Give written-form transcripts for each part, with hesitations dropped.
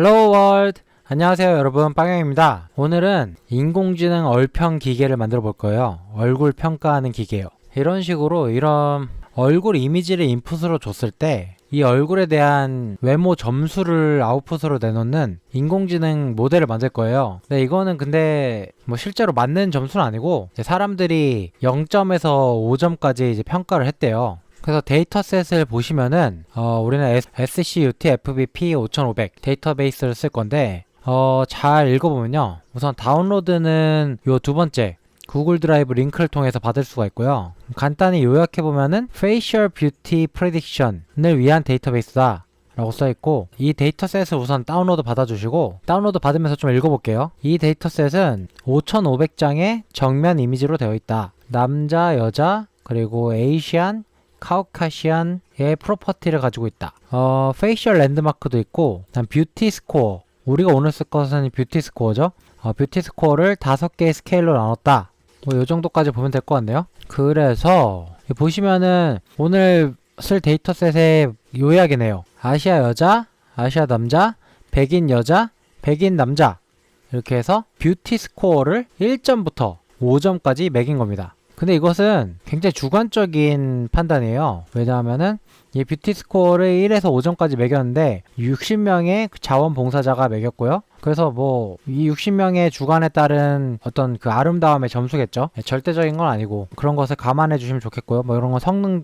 Hello World! 안녕하세요 여러분, 빵영입니다. 오늘은 인공지능 얼평 기계를 만들어 볼 거예요. 얼굴 평가하는 기계요. 이런 식으로 이런 얼굴 이미지를 인풋으로 줬을 때 이 얼굴에 대한 외모 점수를 아웃풋으로 내놓는 인공지능 모델을 만들 거예요. 근데 뭐 실제로 맞는 점수는 아니고 사람들이 0점에서 5점까지 이제 평가를 했대요. 그래서 데이터셋을 보시면은 우리는 SCUT FBP 5500 데이터베이스를 쓸 건데 잘 읽어보면요, 우선 다운로드는 요 두 번째 구글 드라이브 링크를 통해서 받을 수가 있고요. 간단히 요약해보면은 Facial Beauty Prediction을 위한 데이터베이스다 라고 써있고, 이 데이터셋을 우선 다운로드 받아주시고, 다운로드 받으면서 좀 읽어볼게요. 이 데이터셋은 5500장의 정면 이미지로 되어 있다. 남자, 여자, 그리고 에이시안, 카우카시안의 프로퍼티를 가지고 있다. 페이셜 랜드마크도 있고, 그다음 뷰티 스코어, 우리가 오늘 쓸 것은 뷰티 스코어죠. 뷰티 스코어를 5개의 스케일로 나눴다. 요 정도까지 보면 될 것 같네요. 그래서 보시면은 오늘 쓸 데이터셋의 요약이네요. 아시아 여자, 아시아 남자, 백인 여자, 백인 남자, 이렇게 해서 뷰티 스코어를 1점부터 5점까지 매긴 겁니다. 근데 이것은 굉장히 주관적인 판단이에요. 왜냐하면은 이 뷰티 스코어를 1에서 5점까지 매겼는데 60명의 자원봉사자가 매겼고요. 그래서 뭐 이 60명의 주관에 따른 어떤 그 아름다움의 점수겠죠. 절대적인 건 아니고 그런 것을 감안해 주시면 좋겠고요. 뭐 이런 건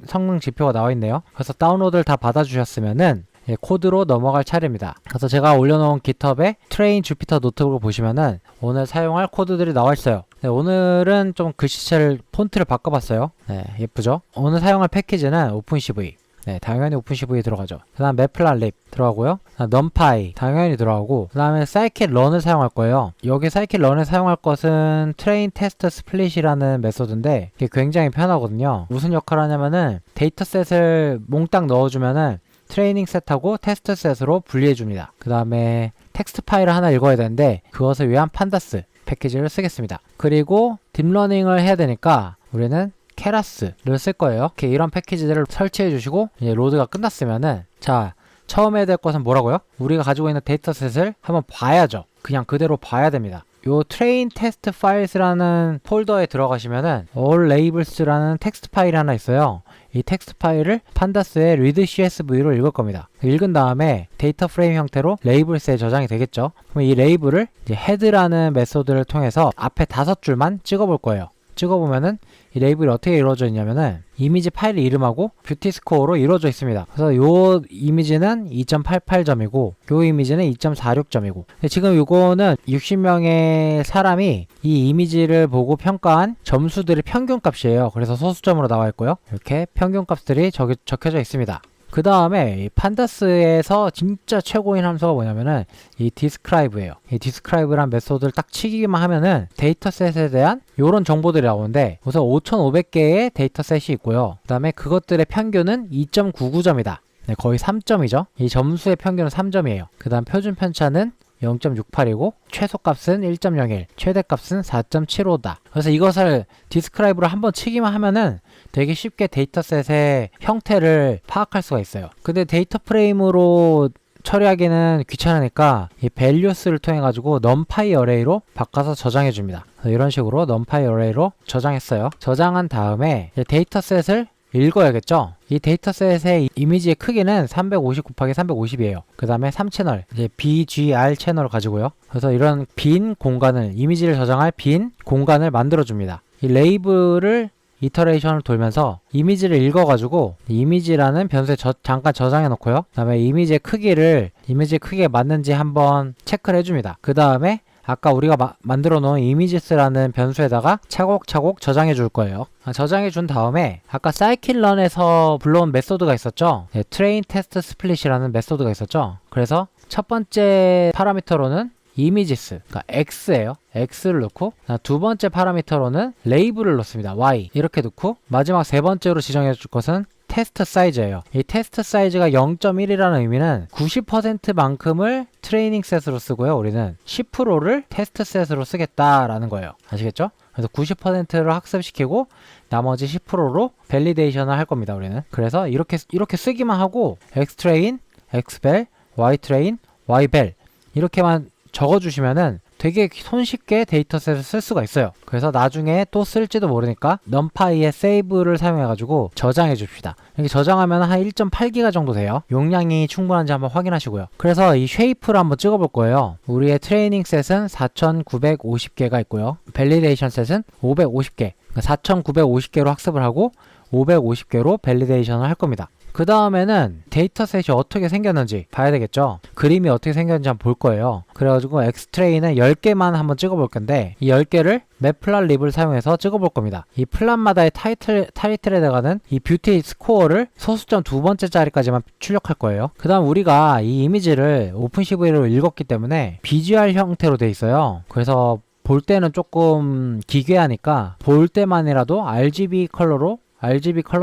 성능 지표가 나와 있네요. 그래서 다운로드를 다 받아주셨으면은 코드로 넘어갈 차례입니다. 그래서 제가 올려놓은 깃허브에 트레인 주피터 노트북을 보시면은 오늘 사용할 코드들이 나와 있어요. 오늘은 좀 글씨체를 폰트를 바꿔봤어요. 예쁘죠? 오늘 사용할 패키지는 오픈CV. 당연히 오픈CV 들어가죠. 그 다음 매플란립 들어가고요. 넘파이 당연히 들어가고, 그 다음에 사이킷런을 사용할 거예요. 여기 사이킷런을 사용할 것은 트레인 테스트 스플릿이라는 메소드인데 이게 굉장히 편하거든요. 무슨 역할을 하냐면은 데이터셋을 몽땅 넣어주면은 트레이닝 셋하고 테스트 셋으로 분리해줍니다. 그 다음에 텍스트 파일을 하나 읽어야 되는데 그것을 위한 판다스 패키지를 쓰겠습니다. 그리고 딥러닝을 해야 되니까 우리는 케라스를 쓸 거예요. 이런 패키지들을 설치해 주시고 이제 로드가 끝났으면은, 자, 처음 해야 될 것은 뭐라고요? 우리가 가지고 있는 데이터셋을 한번 봐야죠. 그냥 그대로 봐야 됩니다. 요 트레인 테스트 파일스라는 폴더에 들어가시면은 all labels라는 텍스트 파일이 하나 있어요. 이 텍스트 파일을 판다스의 read CSV로 읽을 겁니다. 읽은 다음에 데이터 프레임 형태로 레이블스에 저장이 되겠죠. 그럼 이 레이블을 이제 head라는 메소드를 통해서 앞에 5줄만 찍어볼 거예요. 찍어보면은 이 레이블이 어떻게 이루어져 있냐면은 이미지 파일 이름하고 뷰티 스코어로 이루어져 있습니다. 그래서 요 이미지는 2.88점이고 요 이미지는 2.46점이고, 지금 요거는 60명의 사람이 이 이미지를 보고 평가한 점수들의 평균 값이에요. 그래서 소수점으로 나와 있고요. 이렇게 평균 값들이 적혀져 있습니다. 그 다음에 이 판다스에서 진짜 최고인 함수가 뭐냐면은 이 describe예요. 이 describe란 메소드를 딱 치기만 하면은 데이터셋에 대한 요런 정보들이 나오는데, 우선 5500개의 데이터셋이 있고요. 그 다음에 그것들의 평균은 2.99점이다. 거의 3점이죠. 이 점수의 평균은 3점이에요. 그 다음 표준 편차는 0.68이고 최소값은 1.01, 최대값은 4.75다. 그래서 이것을 디스크라이브를 한번 치기만 하면은 되게 쉽게 데이터셋의 형태를 파악할 수가 있어요. 근데 데이터 프레임으로 처리하기는 귀찮으니까 이 values를 통해 가지고 numpy 어레이로 바꿔서 저장해 줍니다. 이런 식으로 numpy 어레이로 저장했어요. 저장한 다음에 데이터셋을 읽어야겠죠. 이 데이터셋의 이미지의 크기는 350 곱하기 350이에요. 그 다음에 3채널, 이제 BGR 채널을 가지고요. 그래서 이런 빈 공간을, 이미지를 저장할 빈 공간을 만들어줍니다. 이 레이블을 이터레이션을 돌면서 이미지를 읽어가지고 이미지라는 변수에 잠깐 저장해 놓고요. 그 다음에 이미지의 크기에 맞는지 한번 체크를 해줍니다. 그 다음에 아까 우리가 만들어 놓은 이미지스라는 변수에다가 차곡차곡 저장해 줄 거예요. 저장해 준 다음에 아까 사이킷런에서 불러온 메소드가 있었죠. 트레인 테스트 스플릿이라는 메소드가 있었죠. 그래서 첫 번째 파라미터로는 이미지스, 그러니까 x예요. x를 넣고, 두 번째 파라미터로는 레이블을 넣습니다. y 이렇게 넣고, 마지막 세 번째로 지정해 줄 것은 테스트 사이즈예요. 이 테스트 사이즈가 0.1이라는 의미는 90%만큼을 트레이닝 셋으로 쓰고요. 우리는 10%를 테스트 셋으로 쓰겠다라는 거예요. 아시겠죠? 그래서 90%를 학습시키고 나머지 10%로 밸리데이션을 할 겁니다. 우리는. 그래서 이렇게 쓰기만 하고 xtrain, xvel, ytrain, yvel 이렇게만 적어주시면은 되게 손쉽게 데이터셋을 쓸 수가 있어요. 그래서 나중에 또 쓸지도 모르니까 numpy의 save를 사용해가지고 저장해 줍시다. 이렇게 저장하면 한 1.8기가 정도 돼요. 용량이 충분한지 한번 확인하시고요. 그래서 이 쉐이프를 한번 찍어볼 거예요. 우리의 트레이닝 셋은 4950개가 있고요. 밸리데이션 셋은 550개. 4950개로 학습을 하고 550개로 밸리데이션을 할 겁니다. 그 다음에는 데이터셋이 어떻게 생겼는지 봐야 되겠죠. 그림이 어떻게 생겼는지 한번 볼 거예요. 그래가지고 엑스트레이는 10개만 한번 찍어볼 건데 이 10개를 맵플랫립을 사용해서 찍어볼 겁니다. 이 플랫마다의 타이틀에 들어가는 이 뷰티 스코어를 소수점 두 번째 자리까지만 출력할 거예요. 그 다음 우리가 이 이미지를 오픈CV로 읽었기 때문에 비주얼 형태로 돼 있어요. 그래서 볼 때는 조금 기괴하니까 볼 때만이라도 RGB 컬러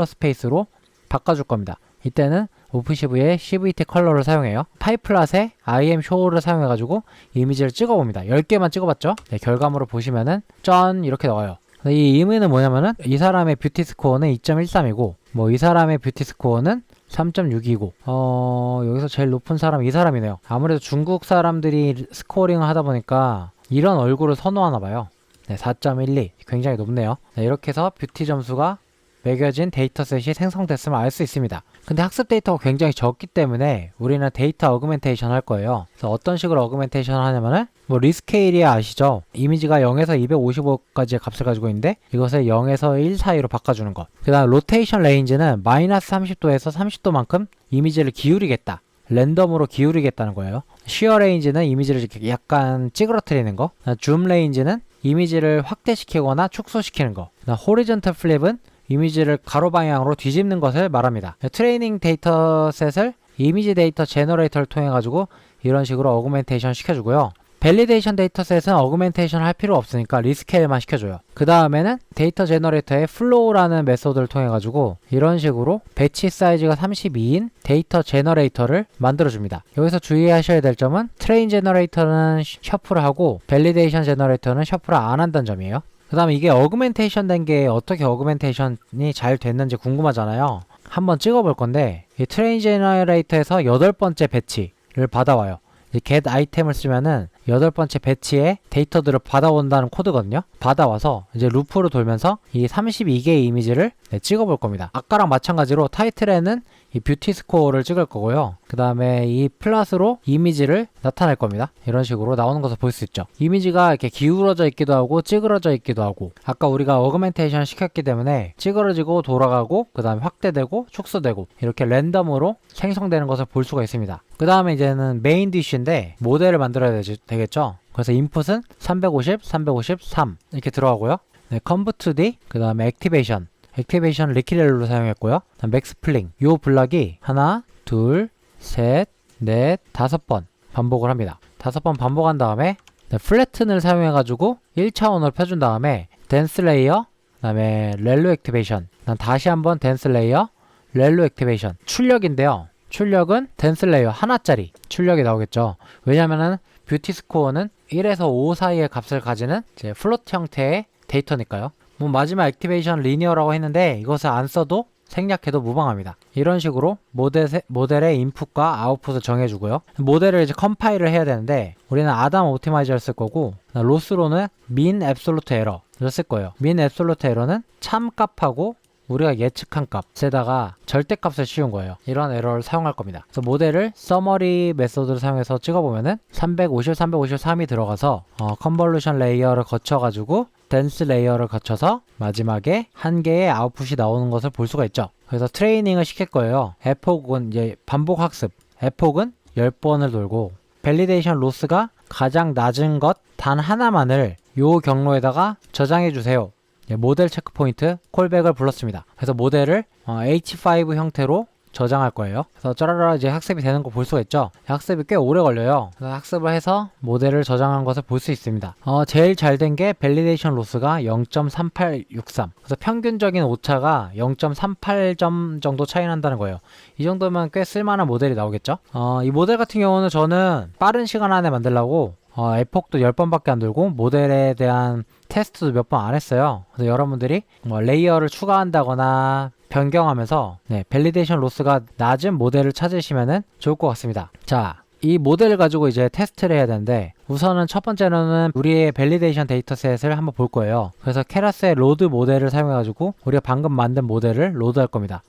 스페이스로 바꿔줄 겁니다. 이때는 오픈CV의 CVT 컬러를 사용해요. 파이플랏에 IMShow를 사용해가지고 이미지를 찍어봅니다. 10개만 찍어봤죠? 네, 결과물을 보시면은 짠 이렇게 나와요. 이 의미는 뭐냐면은 이 사람의 뷰티 스코어는 2.13이고 뭐 이 사람의 뷰티 스코어는 3.6이고 여기서 제일 높은 사람이 이 사람이네요. 아무래도 중국 사람들이 스코어링을 하다 보니까 이런 얼굴을 선호하나 봐요. 네, 4.12 굉장히 높네요. 네, 이렇게 해서 뷰티 점수가 매겨진 데이터셋이 생성됐음을 알 수 있습니다. 근데 학습 데이터가 굉장히 적기 때문에 우리는 데이터 어그멘테이션 할 거예요. 그래서 어떤 식으로 어그멘테이션을 하냐면은 뭐 리스케일이야 아시죠? 이미지가 0에서 255까지의 값을 가지고 있는데 이것을 0에서 1 사이로 바꿔주는 것. 그 다음 로테이션 레인지는 마이너스 30도에서 30도만큼 이미지를 기울이겠다. 랜덤으로 기울이겠다는 거예요. 쉬어 레인지는 이미지를 이렇게 약간 찌그러뜨리는 거. 줌 레인지는 이미지를 확대시키거나 축소시키는 거. 호리존털 플립은 이미지를 가로 방향으로 뒤집는 것을 말합니다. 트레이닝 데이터셋을 이미지 데이터 제너레이터를 통해 가지고 이런 식으로 어그멘테이션 시켜주고요. 밸리데이션 데이터셋은 어그멘테이션 할 필요 없으니까 리스케일만 시켜줘요. 그 다음에는 데이터 제너레이터의 플로우라는 메소드를 통해 가지고 이런 식으로 배치 사이즈가 32인 데이터 제너레이터를 만들어줍니다. 여기서 주의하셔야 될 점은 트레인 제너레이터는 셔플을 하고 밸리데이션 제너레이터는 셔플을 안 한다는 점이에요. 그 다음에 이게 어그멘테이션 된 게 어떻게 어그멘테이션이 잘 됐는지 궁금하잖아요. 한번 찍어볼 건데 이 트레인 제너레이터에서 8번째 배치를 받아와요. 이 get 아이템을 쓰면은 8번째 배치의 데이터들을 받아온다는 코드거든요. 받아와서 이제 루프로 돌면서 이 32개의 이미지를 찍어볼 겁니다. 아까랑 마찬가지로 타이틀에는 이 뷰티 스코어를 찍을 거고요. 그 다음에 이 플랫으로 이미지를 나타낼 겁니다. 이런 식으로 나오는 것을 볼 수 있죠. 이미지가 이렇게 기울어져 있기도 하고 찌그러져 있기도 하고 아까 우리가 어그멘테이션 시켰기 때문에 찌그러지고 돌아가고 그 다음에 확대되고 축소되고 이렇게 랜덤으로 생성되는 것을 볼 수가 있습니다. 그 다음에 이제는 메인 디쉬인데 모델을 만들어야 되겠죠. 그래서 인풋은 350, 353 이렇게 들어가고요. 네, conv2d 그 다음에 액티베이션 리키렐로를 사용했고요. 맥스플링 요 블락이 하나, 둘, 셋, 넷, 5번 반복을 합니다. 5번 반복한 다음에 플래튼을 사용해가지고 1차원으로 펴준 다음에 댄스 레이어 그 다음에 렐로 액티베이션 다시 한번 댄스 레이어 렐로 액티베이션 출력인데요. 출력은 댄스 레이어 하나짜리 출력이 나오겠죠. 왜냐면은 뷰티 스코어는 1에서 5 사이의 값을 가지는 이제 플롯 형태의 데이터니까요. 뭐 마지막 액티베이션 리니어라고 했는데 이것을 안 써도 생략해도 무방합니다. 이런 식으로 모델의 인풋과 아웃풋을 정해주고요. 모델을 이제 컴파일을 해야 되는데 우리는 아담 옵티마이저를 쓸 거고 로스로는 min absolute error를 쓸 거예요. min absolute error는 참값하고 우리가 예측한 값에다가 절대값을 씌운 거예요. 이런 에러를 사용할 겁니다. 그래서 모델을 서머리 메소드를 사용해서 찍어보면은 350, 353이 들어가서 컨볼루션 레이어를 거쳐가지고 댄스 레이어를 거쳐서 마지막에 한 개의 아웃풋이 나오는 것을 볼 수가 있죠. 그래서 트레이닝을 시킬 거예요. 에폭은 이제 반복 학습. 에폭은 10번을 돌고 밸리데이션 로스가 가장 낮은 것 단 하나만을 요 경로에다가 저장해 주세요. 모델 체크포인트 콜백을 불렀습니다. 그래서 모델을 H5 형태로 저장할 거예요. 그래서 짜라라 이제 학습이 되는 거 볼 수가 있죠. 학습이 꽤 오래 걸려요. 그래서 학습을 해서 모델을 저장한 것을 볼 수 있습니다. 제일 잘 된 게 밸리데이션 로스가 0.3863. 그래서 평균적인 오차가 0.38점 정도 차이 난다는 거예요. 이 정도면 꽤 쓸만한 모델이 나오겠죠. 이 모델 같은 경우는 저는 빠른 시간 안에 만들려고 에폭도 10번밖에 안 돌고 모델에 대한 테스트도 몇 번 안 했어요. 그래서 여러분들이 레이어를 추가한다거나 변경하면서 밸리데이션 로스가 낮은 모델을 찾으시면 좋을 것 같습니다. 자, 이 모델을 가지고 이제 테스트를 해야 되는데, 우선은 첫 번째로는 우리의 밸리데이션 데이터셋을 한번 볼 거예요. 그래서 케라스의 로드 모델을 사용해 가지고 우리가 방금 만든 모델을 로드할 겁니다.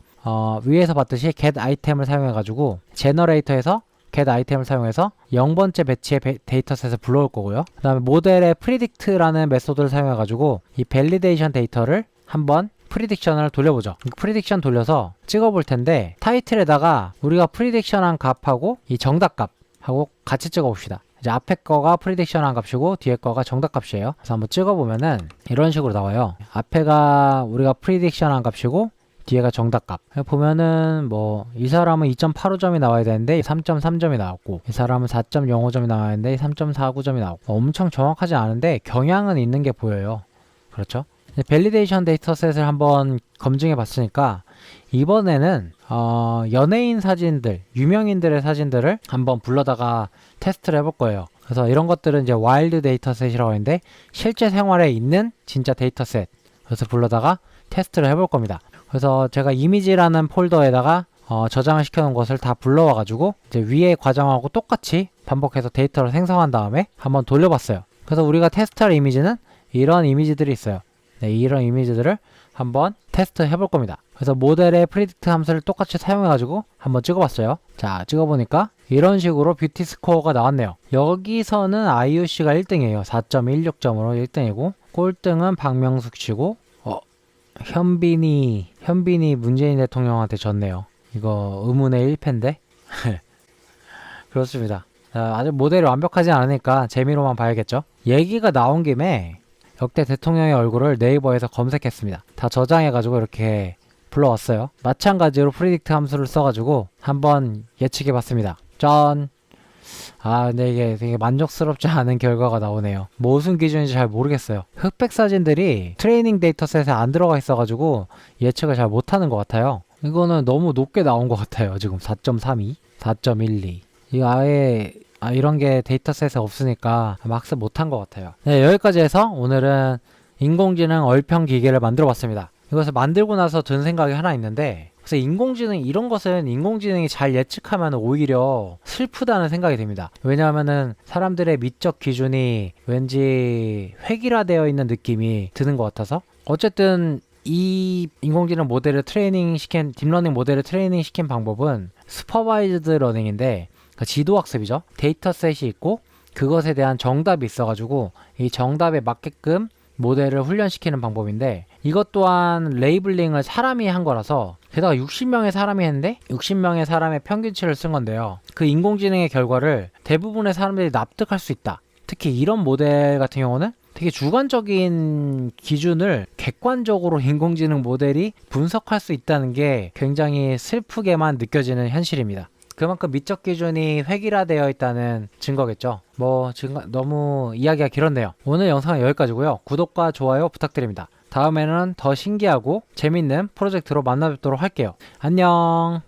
위에서 봤듯이 get 아이템을 사용해 가지고 제너레이터에서 get 아이템을 사용해서 0번째 배치의 데이터셋을 불러올 거고요. 그 다음에 모델의 predict라는 메소드를 사용해 가지고 이 밸리데이션 데이터를 한번 프리딕션을 돌려보죠. 프리딕션 돌려서 찍어볼 텐데, 타이틀에다가 우리가 프리딕션한 값하고 이 정답값하고 같이 찍어봅시다. 이제 앞에 거가 프리딕션한 값이고 뒤에 거가 정답값이에요. 그래서 한번 찍어보면은 이런 식으로 나와요. 앞에가 우리가 프리딕션한 값이고 뒤에가 정답값. 보면은 뭐 이 사람은 2.85점이 나와야 되는데 3.3점이 나왔고, 이 사람은 4.05점이 나와야 되는데 3.49점이 나왔고, 엄청 정확하지 않은데 경향은 있는 게 보여요. 그렇죠? 밸리데이션 데이터셋을 한번 검증해 봤으니까 이번에는 연예인 사진들, 유명인들의 사진들을 한번 불러다가 테스트를 해볼 거예요. 그래서 이런 것들은 이제 와일드 데이터셋이라고 하는데 실제 생활에 있는 진짜 데이터셋, 그래서 불러다가 테스트를 해볼 겁니다. 그래서 제가 이미지라는 폴더에다가 저장을 시켜놓은 것을 다 불러와 가지고 이제 위에 과정하고 똑같이 반복해서 데이터를 생성한 다음에 한번 돌려봤어요. 그래서 우리가 테스트할 이미지는 이런 이미지들이 있어요. 네, 이런 이미지들을 한번 테스트 해볼 겁니다. 그래서 모델의 프리딕트 함수를 똑같이 사용해가지고 한번 찍어봤어요. 자, 찍어보니까 이런 식으로 뷰티 스코어가 나왔네요. 여기서는 IUC가 1등이에요. 4.16점으로 1등이고, 꼴등은 박명숙 씨고, 현빈이 문재인 대통령한테 졌네요. 이거 의문의 1패인데? 그렇습니다. 아직 모델이 완벽하지 않으니까 재미로만 봐야겠죠? 얘기가 나온 김에 역대 대통령의 얼굴을 네이버에서 검색했습니다. 다 저장해가지고 이렇게 불러왔어요. 마찬가지로 프리딕트 함수를 써가지고 한번 예측해봤습니다. 짠! 근데 이게 되게 만족스럽지 않은 결과가 나오네요. 무슨 기준인지 잘 모르겠어요. 흑백 사진들이 트레이닝 데이터셋에 안 들어가 있어가지고 예측을 잘 못하는 것 같아요. 이거는 너무 높게 나온 것 같아요. 지금 4.32, 4.12. 이거 아예 이런 게 데이터셋에 없으니까 학습 못한 것 같아요. 네, 여기까지 해서 오늘은 인공지능 얼평 기계를 만들어 봤습니다. 이것을 만들고 나서 든 생각이 하나 있는데, 그래서 이런 것은 인공지능이 잘 예측하면 오히려 슬프다는 생각이 듭니다. 왜냐하면은 사람들의 미적 기준이 왠지 획일화되어 있는 느낌이 드는 것 같아서. 어쨌든 이 인공지능 모델을 딥러닝 모델을 트레이닝 시킨 방법은 슈퍼바이즈드 러닝인데, 그러니까 지도학습이죠. 데이터셋이 있고 그것에 대한 정답이 있어가지고 이 정답에 맞게끔 모델을 훈련시키는 방법인데, 이것 또한 레이블링을 사람이 한 거라서, 게다가 60명의 사람이 했는데 60명의 사람의 평균치를 쓴 건데요. 그 인공지능의 결과를 대부분의 사람들이 납득할 수 있다. 특히 이런 모델 같은 경우는 되게 주관적인 기준을 객관적으로 인공지능 모델이 분석할 수 있다는 게 굉장히 슬프게만 느껴지는 현실입니다. 그만큼 미적 기준이 획일화되어 있다는 증거겠죠. 너무 이야기가 길었네요. 오늘 영상은 여기까지고요. 구독과 좋아요 부탁드립니다. 다음에는 더 신기하고 재밌는 프로젝트로 만나 뵙도록 할게요. 안녕.